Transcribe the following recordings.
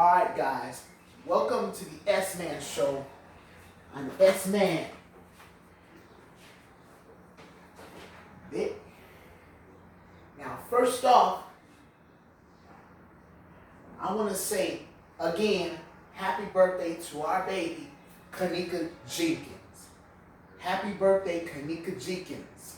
Alright guys, welcome to the SMan Show. I'm SMan. Now first off, I want to say again, happy birthday to our baby, Kanika Jenkins. Happy birthday, Kanika Jenkins.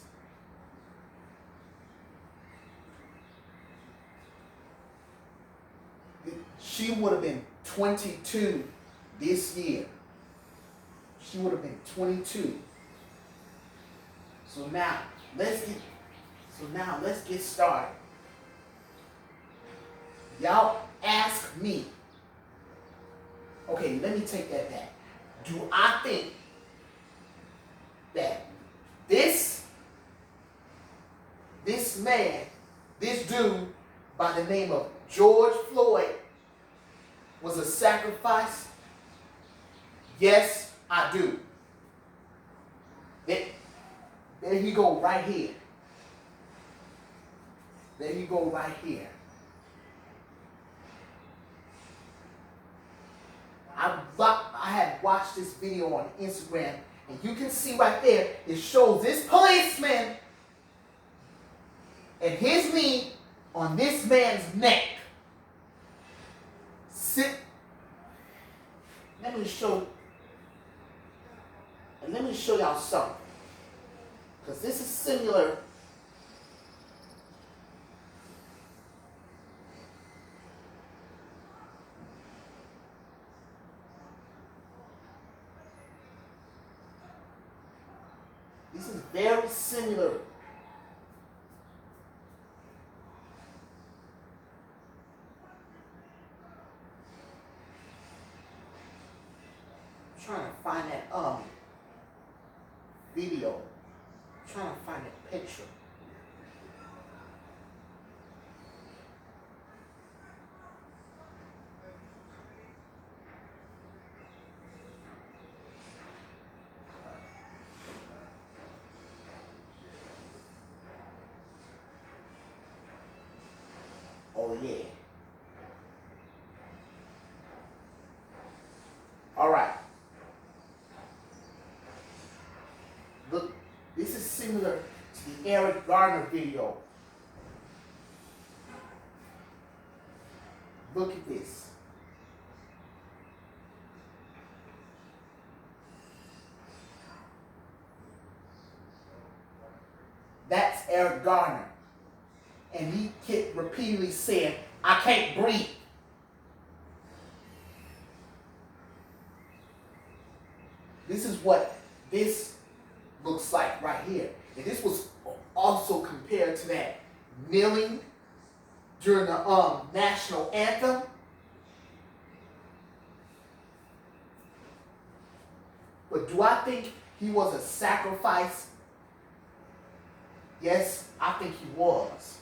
She would have been 22 this year. She would have been 22. So now let's get started. Y'all ask me. Okay, let me take that back. Do I think that this man, this dude by the name of George Floyd was a sacrifice? Yes, I do. There you go right here. There you go right here. I had watched this video on Instagram, and you can see right there, it shows this policeman and his knee on this man's neck. Let me show y'all something. Because this is similar. This is very similar. I'm trying to find that video. I'm trying to find that picture. Oh yeah. All right. Look, this is similar to the Eric Garner video. Look at this. That's Eric Garner. And he kept repeatedly saying, "I can't breathe." This is what this looks like right here. And this was also compared to that kneeling during the national anthem. But do I think he was a sacrifice? Yes, I think he was.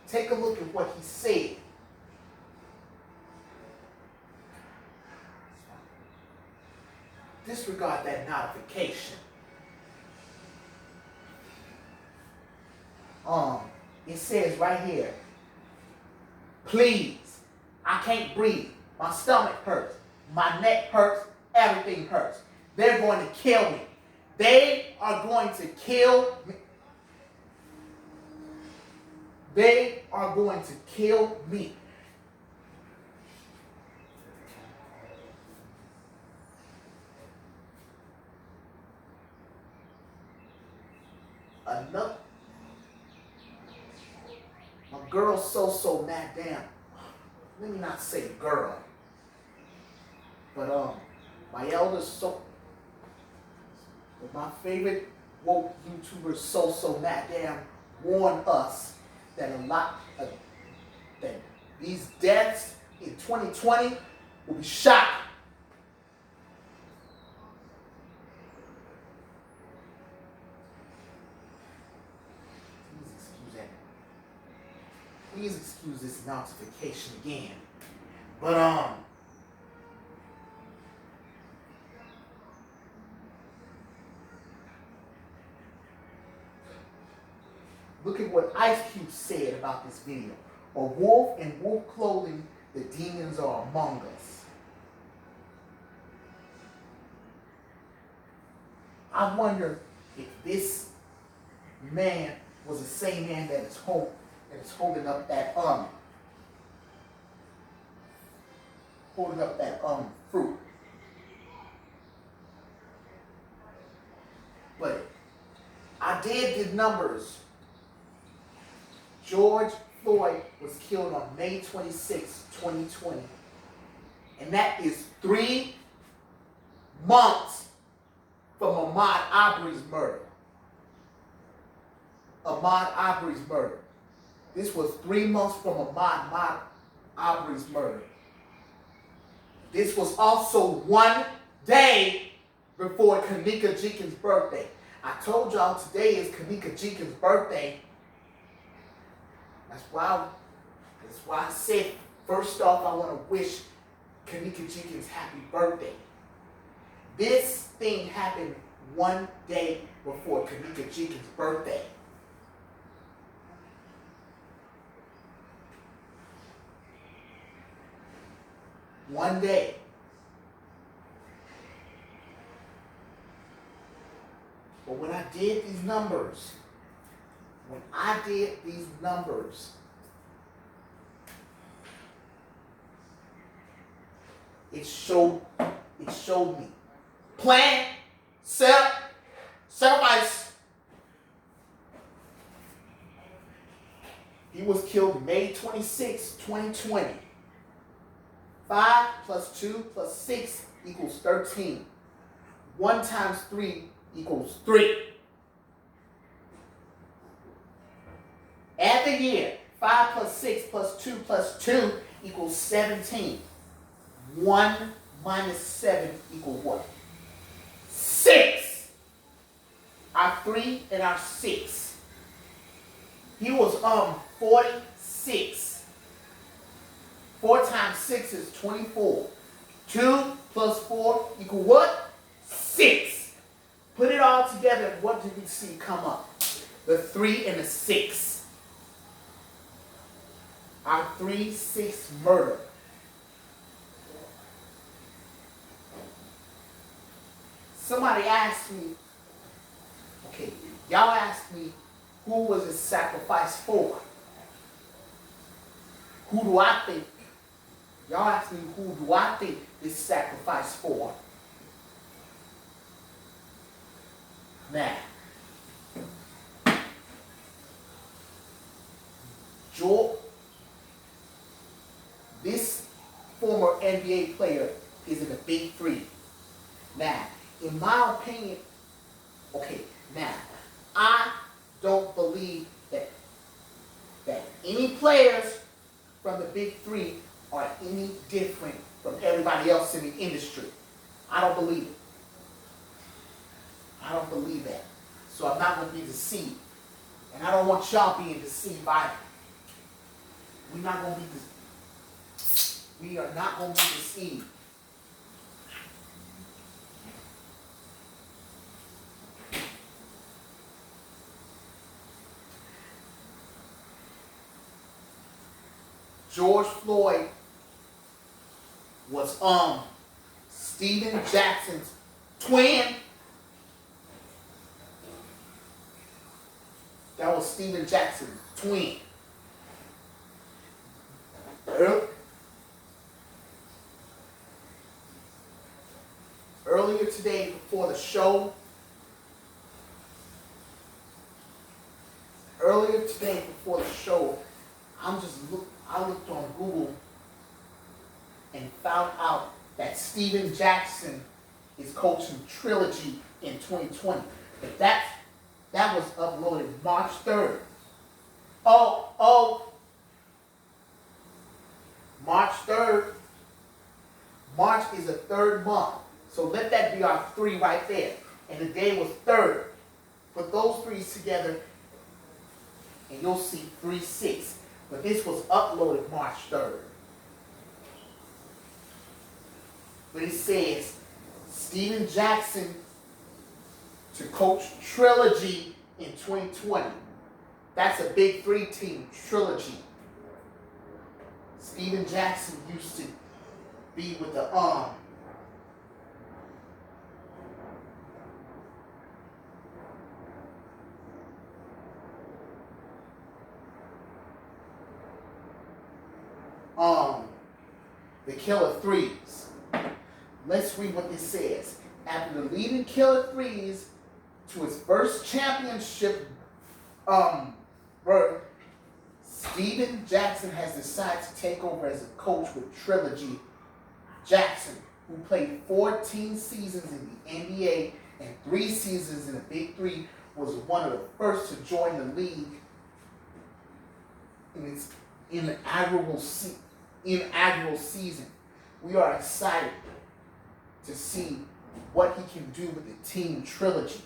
Take a look at what he said. Disregard that notification. It says right here, "Please, I can't breathe. My stomach hurts. My neck hurts. Everything hurts. They're going to kill me. They are going to kill me. They are going to kill me." Enough. My girl's so mad damn. Let me not say girl. But my eldest but my favorite woke YouTuber so mad damn warned us that that these deaths in 2020 will be shocking. Please excuse this notification again. But Look at what Ice Cube said about this video. A wolf in wolf clothing, the demons are among us. I wonder if this man was the same man that is holding up that fruit. But I did the numbers. George Floyd was killed on May 26, 2020. And that is 3 months from Ahmaud Arbery's murder. Ahmaud Arbery's murder. This was 3 months from Ahmaud Arbery's murder. This was also 1 day before Kanika Jenkins' birthday. I told y'all today is Kanika Jenkins' birthday. That's why I said, first off, I want to wish Kanika Jenkins happy birthday. This thing happened 1 day before Kanika Jenkins' birthday. One day. But when I did these numbers, it showed me. Plan, sacrifice. He was killed May 26, 2020. 5 plus 2 plus 6 equals 13. 1 times 3 equals 3. Add the year. 5 plus 6 plus 2 plus 2 equals 17. 1 minus 7 equals what? 6. Our 3 and our 6. He was 46. 4 times 6 is 24. 2 plus 4 equal what? 6. Put it all together, and what did we see come up? The 3 and the 6. Our 3-6 murder. Somebody asked me, okay, y'all asked me, who was this sacrifice for? Who do I think? Y'all asked me, who do I think this sacrifice for? Now, this former NBA player is in the big 3. Now, in my opinion, okay, now, I don't believe that any players from the big 3 are any different from everybody else in the industry. I don't believe it. I don't believe that. So I'm not going to be deceived. And I don't want y'all being deceived either. We are not going to be deceived. George Floyd was Stephen Jackson's twin. That was Stephen Jackson's twin. Earlier today, before the show, I looked on Google and found out that Stephen Jackson is coaching Trilogy in 2020. But that was uploaded March 3rd. March 3rd. March is the 3rd month. So let that be our 3 right there. And the day was 3rd. Put those 3's together and you'll see 3-6. But this was uploaded March 3rd. But it says Stephen Jackson to coach Trilogy in 2020. That's a big three team trilogy. Steven Jackson used to be with the the Killer Threes. Let's read what this says. After the leading Killer Threes to his first championship berth, Steven Jackson has decided to take over as a coach with Trilogy. Jackson, who played 14 seasons in the NBA and 3 seasons in the Big Three, was one of the first to join the league in its inaugural season. We are excited to see what he can do with the team Trilogy.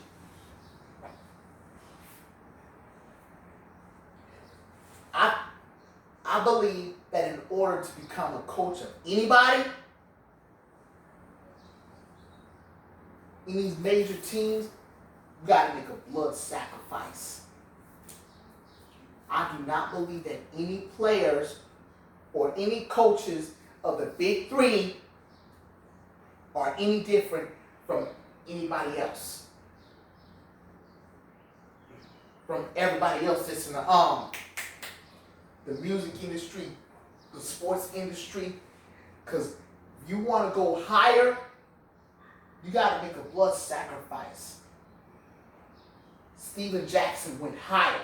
I believe that in order to become a coach of anybody in these major teams, you got to make a blood sacrifice. I do not believe that any players or any coaches of the Big Three are any different from anybody else. From everybody else that's in the music industry, the sports industry. Because if you want to go higher, you got to make a blood sacrifice. Steven Jackson went higher.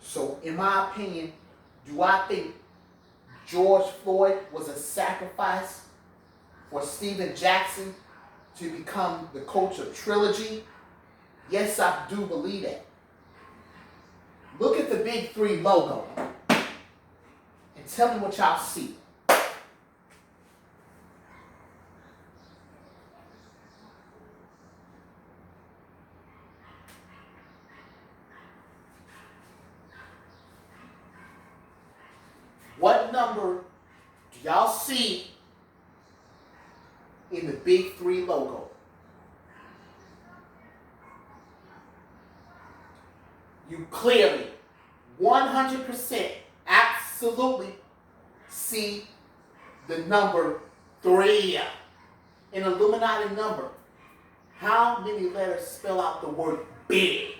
So in my opinion, do I think George Floyd was a sacrifice for Steven Jackson to become the coach of Trilogy? Yes, I do believe that. Look at the Big Three logo and tell me what y'all see. What number do y'all see in the Big Three logo? You clearly, 100%, absolutely see the number 3, an Illuminati number. How many letters spell out the word big?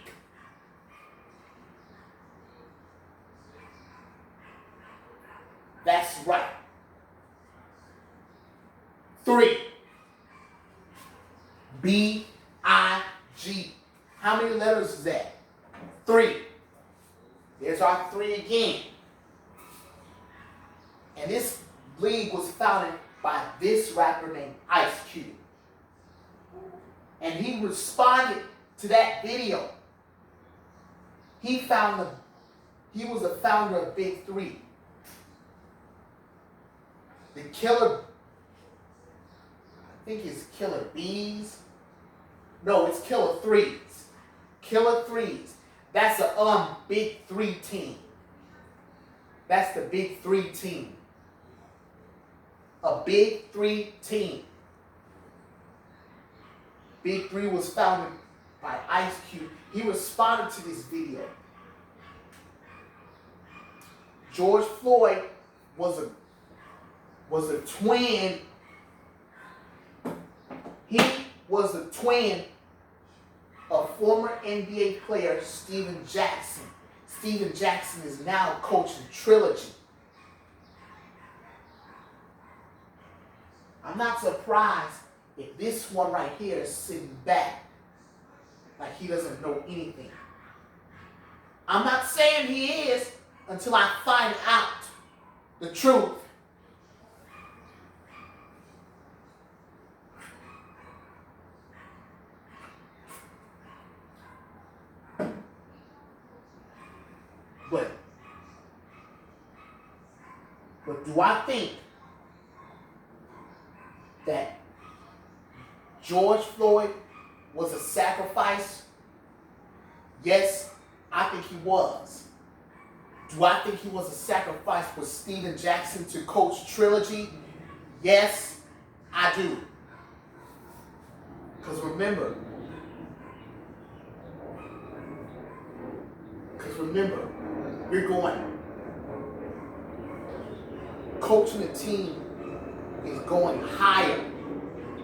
That's right. 3. B-I-G. How many letters is that? 3. There's our 3 again. And this league was founded by this rapper named Ice Cube. And he responded to that video. He was the founder of Big Three. The Killer, I think it's Killer Bees. No, it's Killer Threes. Killer Threes. That's a Big Three team. That's the Big Three team. A Big Three team. Big Three was founded by Ice Cube. He responded to this video. George Floyd was a twin. He was a twin of former NBA player Steven Jackson. Steven Jackson is now coaching Trilogy. I'm not surprised if this one right here is sitting back like he doesn't know anything. I'm not saying he is until I find out the truth. But do I think that George Floyd was a sacrifice? Yes, I think he was. Do I think he was a sacrifice for Steven Jackson to coach Trilogy? Yes, I do. Because remember, we're going. Coaching the team is going higher.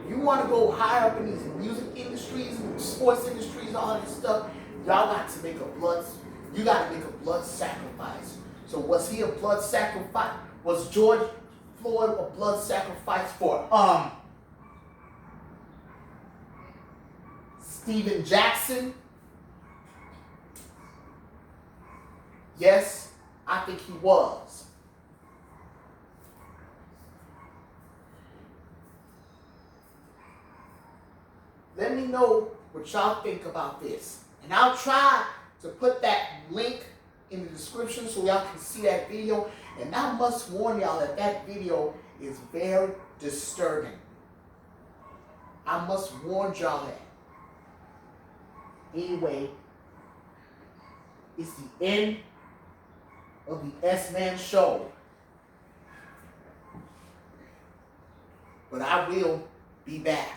If you want to go higher up in these music industries and sports industries and all that stuff, y'all got to make a blood sacrifice. So was he a blood sacrifice? Was George Floyd a blood sacrifice for Stephen Jackson? Yes, I think he was. Let me know what y'all think about this. And I'll try to put that link in the description so y'all can see that video. And I must warn y'all that that video is very disturbing. I must warn y'all that. Anyway, it's the end of the SMan Show. But I will be back.